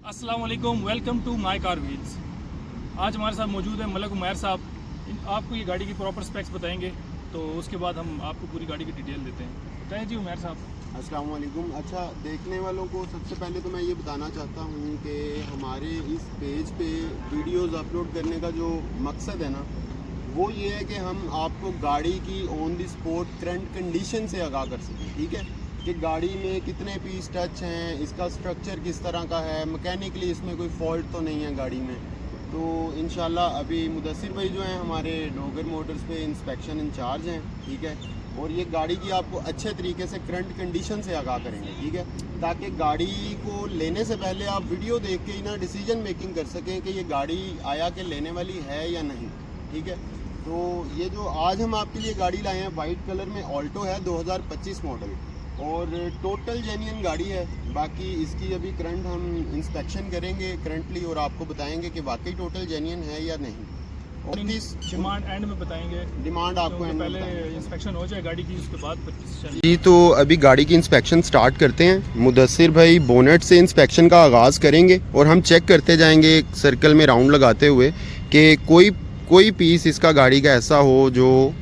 अस्सलाम वालेकुम, welcome to my car wheels. आज हमारे साथ मौजूद है मलक उमैर साहब। आपको ये गाड़ी की प्रॉपर स्पेक्स बताएंगे, तो उसके बाद हम आपको पूरी गाड़ी की डिटेल देते हैं। बताएं जी उमैर साहब। अस्सलाम वालेकुम। अच्छा, देखने वालों को सबसे पहले तो मैं ये बताना चाहता हूँ कि हमारे इस पेज पे वीडियोस अपलोड करने का जो मकसद है ना, वो ये है कि हम आपको गाड़ी की on the spot current condition से आगाह कर सकें। ठीक है, कि गाड़ी में कितने पीस टच हैं, इसका स्ट्रक्चर किस तरह का है, मैकेनिकली इसमें कोई फॉल्ट तो नहीं है गाड़ी में। तो इंशाल्लाह अभी मुदस्सिर भाई जो हैं हमारे डोगर मोटर्स पे इंस्पेक्शन इंचार्ज हैं। ठीक है, और ये गाड़ी की आपको अच्छे तरीके से करंट कंडीशन से आगाह करेंगे। ठीक है, ताकि गाड़ी को लेने से पहले आप वीडियो देख के ही ना डिसीजन मेकिंग कर सकें कि ये गाड़ी आया के लेने वाली है या नहीं। ठीक है, तो ये जो आज हम आपके लिए गाड़ी लाए हैं वाइट कलर में ऑल्टो है 2025 मॉडल, और टोटल जेन्युइन गाड़ी है। बाकी इसकी अभी करंट हम इंस्पेक्शन करेंगे करंटली और आपको बताएंगे कि वाकई टोटल जेन्युइन है या नहीं। और डिमांड एंड में बताएंगे, डिमांड आपको एंड में पहले बताएंगे। इंस्पेक्शन हो जाए गाड़ी की, उसके बाद जी, तो अभी गाड़ी की इंस्पेक्शन स्टार्ट करते हैं। मुदस्सिर भाई बोनेट से इंस्पेक्शन का आगाज़ करेंगे और हम चेक करते जाएंगे एक सर्कल में राउंड लगाते हुए कि कोई पीस इसका गाड़ी का ऐसा हो जो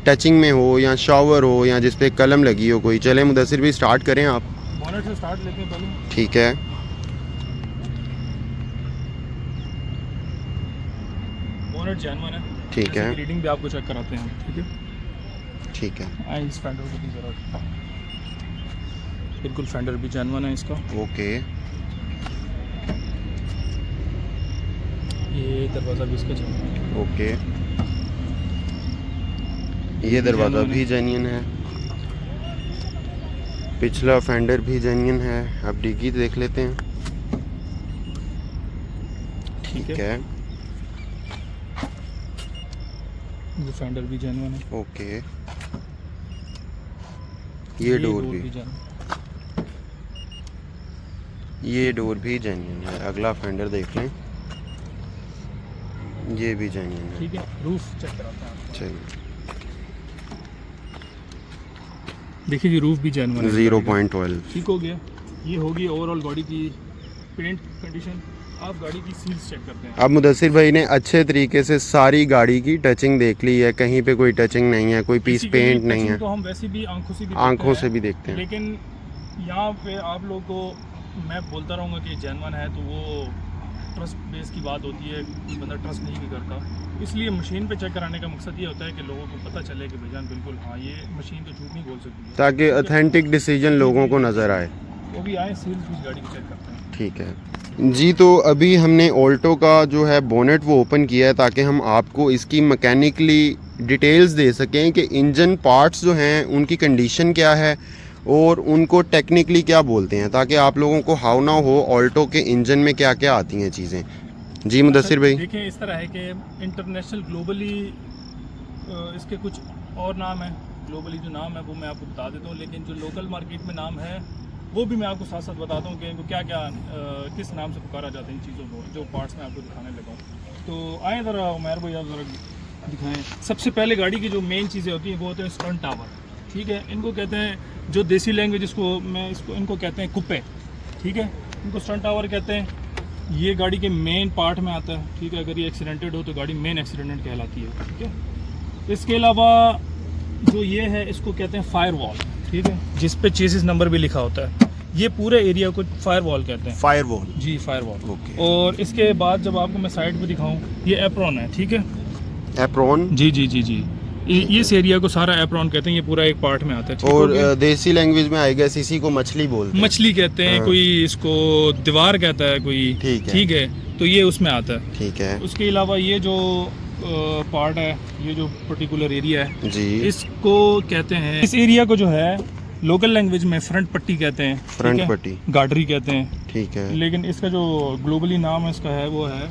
टचिंग में हो या शावर हो या जिस पे कलम लगी हो कोई। चले मुदस्सिर भी स्टार्ट करें आप। बोनेट से स्टार्ट लेते हैं पहले। ठीक है, बोनेट जेन्युइन है। ठीक है, रीडिंग भी आपको चेक कराते हैं। ठीक है, ठीक है, आई इस फेंडर को भी ज़रा, बिल्कुल फेंडर भी जेन्युइन है इसका। ओके। ये दरवाज़ा भी इसका जेन्युइन है। ओके, ये दरवाज़ा भी जेन्युइन है, पिछला फेंडर भी जेन्युइन है। अब डिग्गी देख लेते हैं। ठीक है, ये फेंडर भी जेन्युइन है। ओके। ये डोर भी जेन्युइन। ये डोर भी जेन्युइन है। अगला फेंडर देख लें, ये भी जेन्युइन है। ठीक है, रूफ चेक कराते हैं। चलिए, देखिए जी, रूफ भी जेन्युइन है। 0.12। ठीक हो गया। ये होगी ओवरऑल गाड़ी की पेंट कंडीशन। आप गाड़ी की सील्स चेक करते हैं। अब मुदस्सिर भाई ने अच्छे तरीके से सारी गाड़ी की टचिंग देख ली है, कहीं पे कोई टचिंग नहीं है, कोई पीस पेंट नहीं है। तो हम वैसे भी आंखों से भी देखते हैं, लेकिन यहाँ पे आप लोग को मैं बोलता रहूँगा कि जेन्युइन है, तो वो ट्रस्ट बेस की बात होती है, कोई बंदा ट्रस्ट नहीं भी करता। इसलिए मशीन पे चेक कराने का मकसद ये होता है कि लोगों को पता चले कि भाईजान बिल्कुल हाँ, ये मशीन तो झूठ नहीं बोल सकती है, ताकि ऑथेंटिक डिसीजन लोगों को नज़र आए। वो भी आए सील्स भी गाड़ी की चेक करते हैं। ठीक है जी, तो अभी हमने ऑल्टो का जो है बोनेट वो ओपन किया है ताकि हम आपको इसकी मैकेनिकली डिटेल्स दे सकें कि इंजन पार्ट्स जो हैं उनकी कंडीशन क्या है और उनको टेक्निकली क्या बोलते हैं, ताकि आप लोगों को हाउ ना हो ऑल्टो के इंजन में क्या क्या आती हैं चीज़ें। जी मुदस्सिर भाई। देखिए, इस तरह है कि इंटरनेशनल ग्लोबली इसके कुछ और नाम है। ग्लोबली जो नाम है वो मैं आपको बता देता हूँ, लेकिन जो लोकल मार्केट में नाम है वो भी मैं आपको साथ साथ बताता हूँ कि इनको क्या क्या किस नाम से पुकारा जाता है इन चीज़ों को, जो पार्ट्स में आपको दिखाने लगा हूँ। तो आए ज़रा उमैर भाई, आप ज़रा दिखाएँ। सबसे पहले गाड़ी की जो मेन चीज़ें होती हैं वो होते हैं स्टर्न टावर। ठीक है, इनको कहते हैं, जो देसी लैंग्वेज इनको कहते हैं कुप्पे। ठीक है, इनको स्टर्न टावर कहते हैं। ये गाड़ी के मेन पार्ट में आता है। ठीक है, अगर ये एक्सीडेंटेड हो तो गाड़ी मेन एक्सीडेंट कहलाती है। ठीक है, इसके अलावा जो ये है इसको कहते हैं फायर वॉल। ठीक है, जिस पे चेसिस नंबर भी लिखा होता है। ये पूरे एरिया को फायर वॉल कहते हैं। फायर वॉल, जी, फायर वॉल। ओके। और इसके बाद जब आपको मैं साइड पे दिखाऊं, ये एप्रॉन है। ठीक है, एप्रॉन, जी जी जी जी, इस एरिया को सारा एप्रॉन कहते हैं। ये पूरा एक पार्ट में आता है। ठीक हो और गया? देसी लैंग्वेज में आई गेस इसी को मछली बोलते हैं। मछली कहते हैं, हाँ। कोई इसको दीवार कहता है कोई। ठीक है। ठीक है, तो ये उसमें आता है। ठीक है उसके अलावा ये जो पार्ट है, ये जो पर्टिकुलर एरिया है जी, इसको कहते हैं, इस एरिया को जो है लोकल लैंग्वेज में फ्रंट पट्टी कहते हैं। फ्रंट ठीक है? पट्टी, गार्डरी कहते हैं। ठीक है। लेकिन इसका जो ग्लोबली नाम इसका है वो है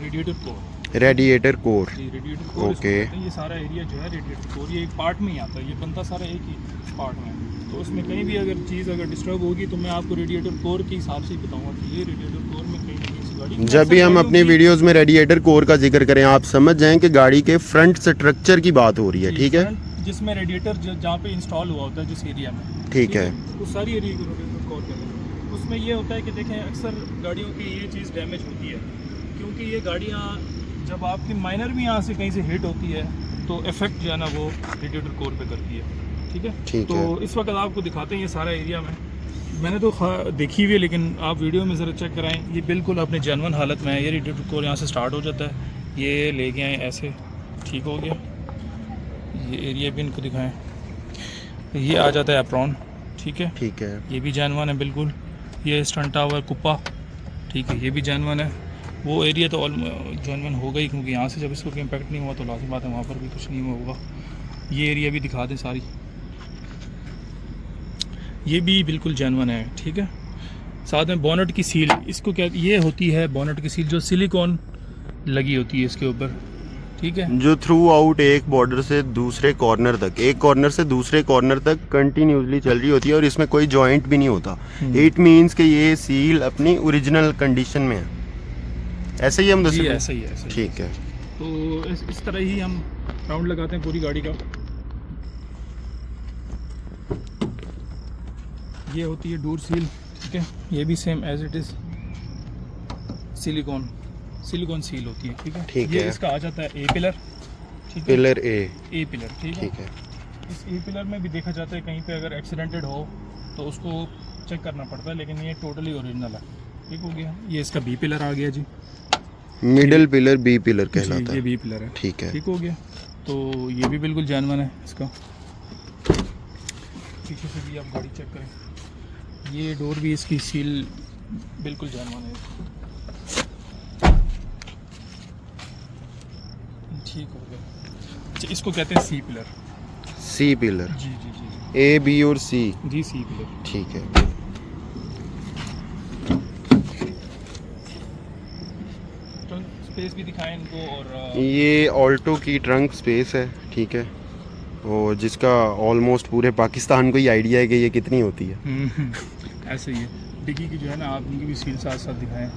रेडिएटर कोर। रेडिएटर कोर, जी, रेडिएटर कोर इसको ओके। कहते हैं। ये सारा एरिया जो है रेडिएटर कोर, ये एक पार्ट में ही आता है। ये बनता सारा एक ही पार्ट में। तो उसमें कहीं भी अगर चीज़ अगर डिस्टर्ब होगी तो मैं आपको रेडिएटर कोर के हिसाब से ही बताऊंगा कि ये रेडिएटर कोर में कहीं ना कहीं से गाड़ी। जब भी हम अपनी वीडियोस में रेडिएटर कोर का जिक्र करें, आप समझ जाएं कि गाड़ी के फ्रंट स्ट्रक्चर की बात हो रही है। ठीक है, जिसमें रेडिएटर जहाँ पे इंस्टॉल हुआ होता है जिस एरिया में। ठीक है। उस सारी एरिया को रेडिएटर कोर कहते हैं। उसमें ये होता है कि देखें अक्सर गाड़ियों की ये चीज़ डैमेज होती है, क्योंकि ये गाड़ियाँ जब आपकी माइनर भी यहाँ से कहीं से हिट होती है तो इफेक्ट जो है ना वो रेडिएटर कोर पे करती है। ठीक है, तो इस वक्त आपको दिखाते हैं ये सारा एरिया में, मैंने तो देखी हुई है लेकिन आप वीडियो में ज़रा चेक कराएं, ये बिल्कुल अपने जेन्युइन हालत में है। ये रेडिएटर कोर यहाँ से स्टार्ट हो जाता है, ये ले गए हैं ऐसे, ठीक हो गया। ये एरिया भी इनको दिखाएं, ये आ जाता है एप्रॉन, ठीक है, ये भी जेन्युइन है बिल्कुल। ये स्टंटा हुआ है कुप्पा, ठीक है, ये भी जेन्युइन है। वो एरिया तो ऑल जेन्युइन हो गई, क्योंकि यहाँ से जब इसको कोई इम्पैक्ट नहीं हुआ तो लाज़िम बात है वहाँ पर भी कुछ नहीं होगा। ये एरिया भी दिखा दें सारी, ये भी बिल्कुल जेन्युइन है, ठीक है। साथ में बोनट की सील, इसको क्या ये होती है बोनट की सील जो सिलिकॉन लगी होती है इसके ऊपर, ठीक है, जो थ्रू आउट एक बॉर्डर से दूसरे कॉर्नर तक, एक कॉर्नर से दूसरे कॉर्नर तक कंटिन्यूसली चल रही होती है और इसमें कोई जॉइंट भी नहीं होता। इट मींस कि ये सील अपनी ओरिजिनल कंडीशन में है। ऐसे ही हम जी, ऐसे ही है, ठीक है। तो इस तरह ही हम राउंड लगाते हैं पूरी गाड़ी का। ये होती है डोर सील, ठीक है, ये भी same as it is silicone seal होती है, ठीक है, ठीक ये है। इसका आ जाता है ए पिलर, ठीक है, पिलर ए पिलर, ठीक है। इस ए पिलर में भी देखा जाता है कहीं पे अगर एक्सीडेंटेड हो तो उसको चेक करना पड़ता है, लेकिन ये टोटली ओरिजिनल है, ठीक हो गया। ये इसका बी पिलर आ गया जी, मिडल पिलर बी पिलर कहलाता है, ये बी पिलर है, ठीक है, ठीक हो गया। तो ये भी बिल्कुल जेन्युइन है इसका। पीछे से भी आप गाड़ी चेक करें, ये डोर भी इसकी सील बिल्कुल जेन्युइन है, ठीक हो गया। अच्छा, इसको कहते हैं C pillar, ji ji ji ji, A B और सी, जी सी पिलर, ठीक है। ट्रंक स्पेस भी दिखाएं इनको। और ये ऑल्टो की ट्रंक स्पेस है, ठीक है, और जिसका ऑलमोस्ट पूरे पाकिस्तान को ही आइडिया है कि ये कितनी होती है। ऐसे ही है। डिग्गी की जो है ना आप इनकी भी सील साथ साथ दिखाएं,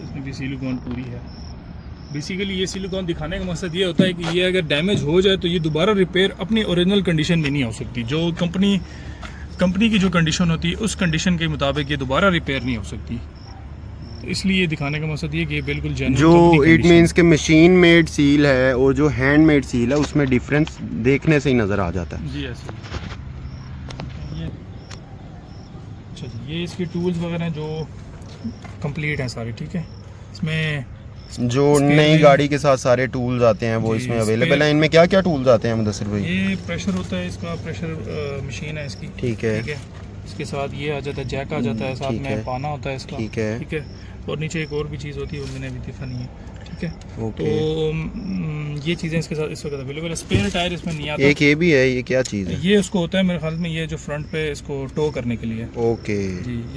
इसमें भी सिलिकॉन पूरी है। बेसिकली ये सिलिकॉन दिखाने का मकसद ये होता है कि ये अगर डैमेज हो जाए तो ये दोबारा रिपेयर अपनी ओरिजिनल कंडीशन में नहीं हो सकती। जो कंपनी की जो कंडीशन होती है उस कंडीशन के मुताबिक ये दोबारा रिपेयर नहीं हो सकती। तो इसलिए दिखाने का मकसद ये कि ये बिल्कुल जो इट मीन्स के मशीन मेड सील है और जो हैंड मेड सील है उसमें डिफरेंस देखने से ही नज़र आ जाता है। जी ऐसे ये। अच्छा जी, ये इसके टूल्स वगैरह जो कंप्लीट हैं सारे, ठीक है। इसमें जो नई गाड़ी के साथ सारे टूल्स आते हैं वो इसमें अवेलेबल हैं। इनमें क्या क्या टूल्स आते हैं मुदस्सिर भाई? ये प्रेशर होता है, इसका प्रेशर मशीन है इसकी, ठीक है। इसके साथ ये आ जाता है, जैक आ जाता है, साथ में पाना होता है इसका, ठीक है। और नीचे एक और भी चीज़ होती है वो मैंने अभी देखा नहीं है, ठीक है। ओके। तो ये चीज़ें इसके साथ इस वक्त अवेलेबल है। स्पेयर टायर इसमें नहीं आता। एक ये भी है, ये क्या चीज़ है? ये उसको होता है मेरे ख्याल में, ये जो फ्रंट पे इसको टो करने के लिए। ओके,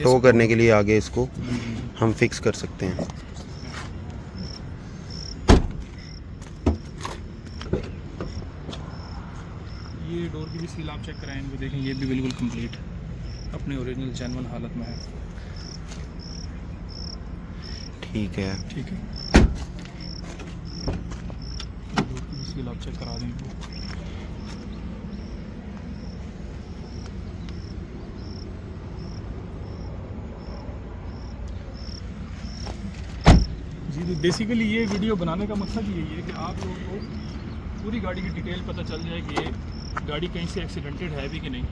टो करने के लिए आगे इसको हम फिक्स कर सकते हैं। ये डोर की भी सील आप चेक कराएं, इनको देखें, ये भी बिल्कुल कंप्लीट अपने ओरिजिनल जेन्युइन हालत में है, ठीक है। ठीक है। डोर की भी सील आप चेक करा दें इनको। जी, तो बेसिकली ये वीडियो बनाने का मकसद यही है कि आप लोगों को पूरी गाड़ी की डिटेल पता चल जाए कि ये गाड़ी कहीं से एक्सीडेंटेड है भी कि नहीं।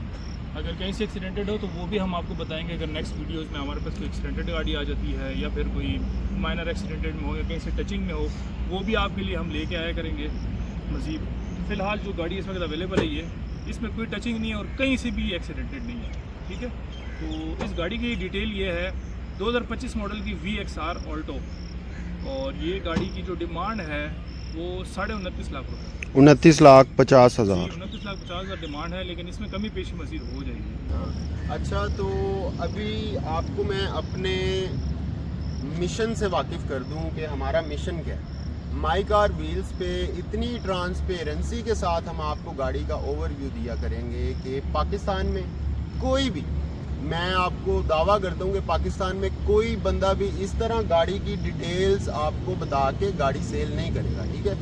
अगर कहीं से एक्सीडेंटेड हो तो वो भी हम आपको बताएंगे। अगर नेक्स्ट वीडियोस में हमारे पास कोई एक्सीडेंटेड गाड़ी आ जाती है या फिर कोई माइनर एक्सीडेंटेड में हो या कहीं से टचिंग में हो, वो भी आपके लिए हम लेके आया करेंगे मज़ीद। फ़िलहाल जो गाड़ी इस वक्त अवेलेबल है ये, इसमें कोई टचिंग नहीं है और कहीं से भी एक्सीडेंटेड नहीं है, ठीक है। तो इस गाड़ी की डिटेल ये है, 2025 मॉडल की VXR ऑल्टो, और ये गाड़ी की जो डिमांड है वो 29.5 लाख रुपये, 29,50,000। 29,50,000 डिमांड है, लेकिन इसमें कमी पेशी मज़ीद हो जाएगी। अच्छा, तो अभी आपको मैं अपने मिशन से वाकिफ़ कर दूं कि हमारा मिशन क्या है। माई कार व्हील्स पे इतनी ट्रांसपेरेंसी के साथ हम आपको गाड़ी का ओवरव्यू दिया करेंगे कि पाकिस्तान में कोई भी, मैं आपको दावा करता हूँ कि पाकिस्तान में कोई बंदा भी इस तरह गाड़ी की डिटेल्स आपको बता के गाड़ी सेल नहीं करेगा, ठीक है।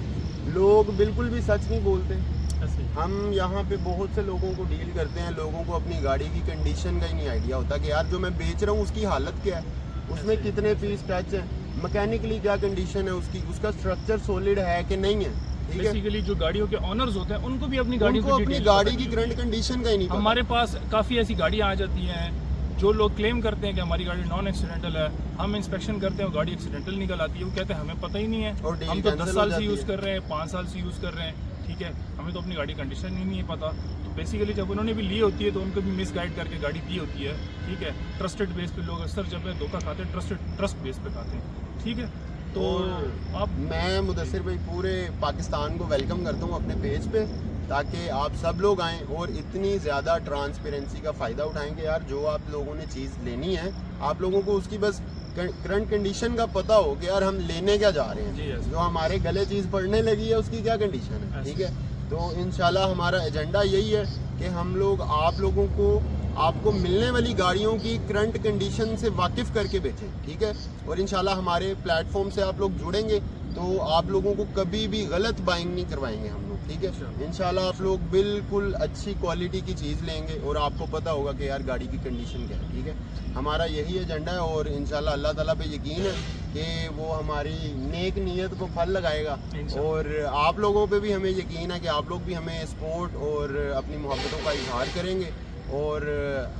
लोग बिल्कुल भी सच नहीं बोलते। ऐसे ही। हम यहाँ पे बहुत से लोगों को डील करते हैं, लोगों को अपनी गाड़ी की कंडीशन का ही नहीं आइडिया होता कि यार जो मैं बेच रहा हूँ उसकी हालत क्या है, उसमें कितने पीस टच हैं, मैकेनिकली क्या कंडीशन है उसकी, उसका स्ट्रक्चर सॉलिड है कि नहीं है। ठीक है, बेसिकली जो गाड़ियों के ऑनर्स होते हैं उनको भी अपनी गाड़ियों उनको की अपनी डिटेल गाड़ी पता की नहीं करंट होती। कंडीशन का ही नहीं पता। हमारे पास काफ़ी ऐसी गाड़ियाँ आ जाती हैं जो लोग क्लेम करते हैं कि हमारी गाड़ी नॉन एक्सीडेंटल है, हम इंस्पेक्शन करते हैं वो गाड़ी एक्सीडेंटल निकल आती है, वो कहते हैं हमें पता ही नहीं है, और डील हम तो cancel 10 हो साल से जाती यूज़ है। कर रहे हैं, 5 साल से यूज़ कर रहे हैं, ठीक है, हमें तो अपनी गाड़ी कंडीशन ही नहीं है पता। तो बेसिकली जब उन्होंने भी ली होती है तो उनको भी मिस गाइड करके गाड़ी दी होती है, ठीक है। ट्रस्टेड बेस पे लोग अक्सर जब धोखा खाते हैं ट्रस्ट बेस पे खाते हैं, ठीक है। तो और आप मैं मुदस्सिर भाई पूरे पाकिस्तान को वेलकम करता हूँ अपने पेज पे, ताकि आप सब लोग आएँ और इतनी ज़्यादा ट्रांसपेरेंसी का फ़ायदा उठाएं कि यार जो आप लोगों ने चीज़ लेनी है आप लोगों को उसकी बस करंट कंडीशन का पता हो कि यार हम लेने क्या जा रहे जी, हैं, yes. जो हमारे गले चीज़ पड़ने लगी है उसकी क्या कंडीशन है। Yes. ठीक है, तो इंशाल्लाह हमारा एजेंडा यही है कि हम लोग आप लोगों को आपको मिलने वाली गाड़ियों की करंट कंडीशन से वाकिफ़ करके बेचें। ठीक है, और इंशाल्लाह हमारे प्लेटफॉर्म से आप लोग जुड़ेंगे तो आप लोगों को कभी भी गलत बाइंग नहीं करवाएंगे हम लोग। ठीक है, इंशाल्लाह आप लोग बिल्कुल अच्छी क्वालिटी की चीज़ लेंगे और आपको पता होगा कि यार गाड़ी की कंडीशन क्या है। ठीक है, हमारा यही एजेंडा है और इंशाल्लाह अल्लाह ताला पे यकीन है कि वो हमारी नेक नीयत को फल लगाएगा, और आप लोगों पे भी हमें यकीन है कि आप लोग भी हमें सपोर्ट और अपनी मोहब्बतों का इजहार करेंगे और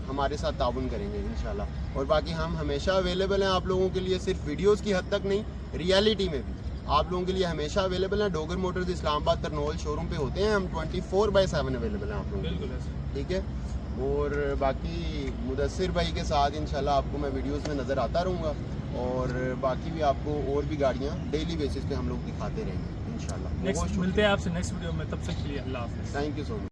हमारे साथ ताउन करेंगे इंशाल्लाह। और बाकी हम हमेशा अवेलेबल हैं आप लोगों के लिए, सिर्फ वीडियोस की हद तक नहीं, रियलिटी में भी आप लोगों के लिए हमेशा अवेलेबल है। डोगर मोटर्स इस्लामाबाद तरनोल शोरूम पे होते हैं हम, 24/7 अवेलेबल हैं आप लोगों के बिल्कुल लिए। ऐसे। ठीक है, और बाकी मुदस्सिर भाई के साथ इंशाल्लाह आपको मैं वीडियोस में नज़र आता रहूँगा, और बाकी भी आपको और भी गाड़ियाँ डेली बेसिस पे हम लोग दिखाते रहेंगे इंशाल्लाह। नेक्स्ट मिलते हैं आपसे नेक्स्ट वीडियो में, तब तक के लिए अल्लाह हाफ़िज़। Thank you so much.